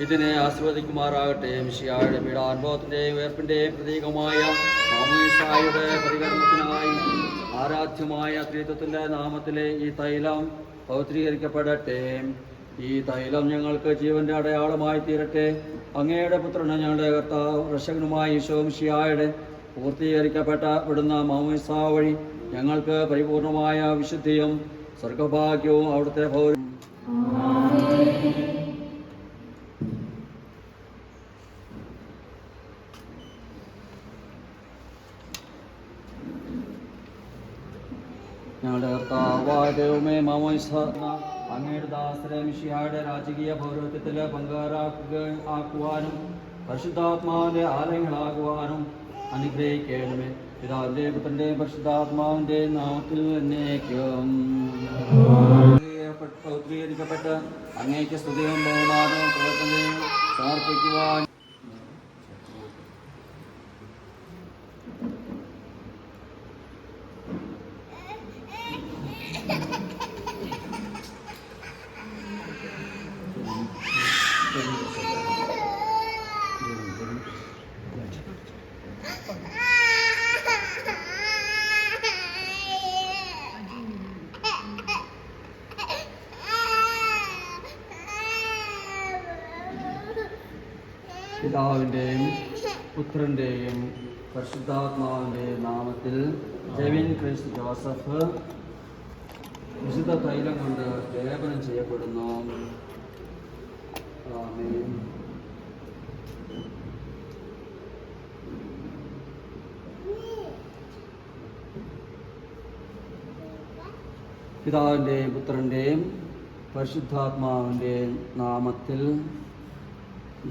ഇതിനെ ആസ്വദിക്കുമാറാകട്ടെ. മിശിഹായുടെ പീഡാനുഭവത്തിൻ്റെയും ഉയർപ്പിൻ്റെയും പ്രതീകമായ മാമോദിസായുടെ പരികരണത്തിനായി ആരാധ്യമായ ത്രിത്വത്തിൻ്റെ നാമത്തിലെ ഈ തൈലം പൗത്രീകരിക്കപ്പെടട്ടെ. ഈ തൈലം ഞങ്ങൾക്ക് ജീവന്റെ അടയാളമായി തീരട്ടെ. അങ്ങയുടെ പുത്രന് ഞങ്ങളുടെ കർത്താവ് രക്ഷകനുമായ ഈശോ മിശിഹായുടെ പൂർത്തീകരിക്കപ്പെട്ട മാമോദിസ വഴി ഞങ്ങൾക്ക് പരിപൂർണമായ വിശുദ്ധിയും സ്വർഗഭാഗ്യവും അവിടുത്തെ പൗരം ഞങ്ങളുടെ കർത്താവായ ദൈവമേ, മാമോദിസ അങ്ങയുടെ ദാസരെ മിശിഹായുടെ രാജകീയ പൗരോഹിത്യത്തിൽ പങ്കാരാക്കുവാനും പരിശുദ്ധാത്മാവിൻ്റെ ആലയങ്ങളാകുവാനും അനുഗ്രഹിക്കണമേ. പിതാവിൻ്റെയും പുത്രൻ്റെയും പരിശുദ്ധാത്മാവിൻ്റെയും നാമത്തിൽ എന്നേക്കും പൗത്രീകരിക്കപ്പെട്ട് അങ്ങേക്ക് സ്തുതിയും ബഹുമാനവും പ്രവർത്തനയും സമർപ്പിക്കുവാൻ പിതാവിൻ്റെയും പുത്രൻ്റെയും പരിശുദ്ധാത്മാവിൻ്റെയും നാമത്തിൽ കെവിൻ ക്രിസ് ജോസഫ് വിശുദ്ധ തൈലം കൊണ്ട് ലേപനം ചെയ്യപ്പെടുന്നു. ആമേൻ. പിതാവിൻ്റെയും പുത്രൻ്റെയും പരിശുദ്ധാത്മാവിൻ്റെയും നാമത്തിൽ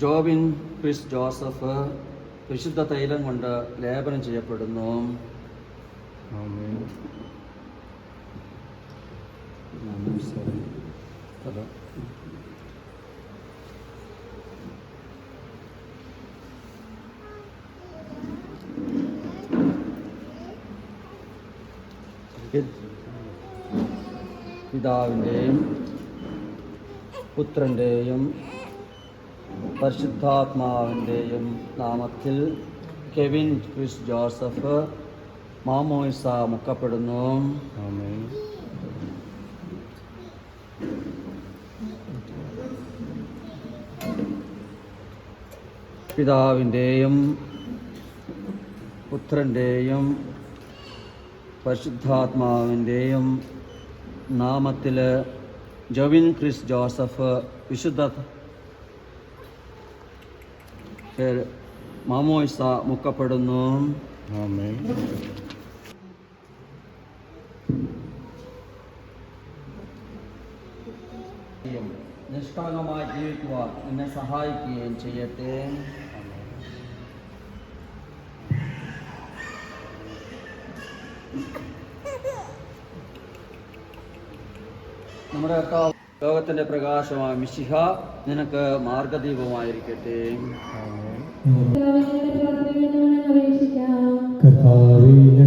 ജോബിൻ ക്രിസ് ജോസഫ് വിശുദ്ധ തൈലം കൊണ്ട് ലേപനം ചെയ്യപ്പെടുന്നു. പിതാവിൻ്റെയും പുത്രൻ്റെയും പരിശുദ്ധാത്മാവിൻ്റെയും നാമത്തിൽ കെവിൻ ക്രിസ് ജോസഫ് മാമോദിസ മുക്കപ്പെടുന്നു. ആമേൻ. പിതാവിൻ്റെയും പുത്രൻ്റെയും പരിശുദ്ധാത്മാവിൻ്റെയും നാമത്തിൽ ജോബിൻ ക്രിസ് ജോസഫ് വിശുദ്ധ മാമോദിസ മുക്കപ്പെടുന്നു. ആമേൻ. നിഷ്കളങ്കമായി ജീവിക്കുവാൻ എന്നെ സഹായിക്കുകയും ചെയ്യട്ടെ. നമ്മുടെ കർത്താവ് ലോകത്തിന്റെ പ്രകാശമായ മിശിഹ നിനക്ക് മാർഗദീപമായിരിക്കട്ടെ. കർത്താവേ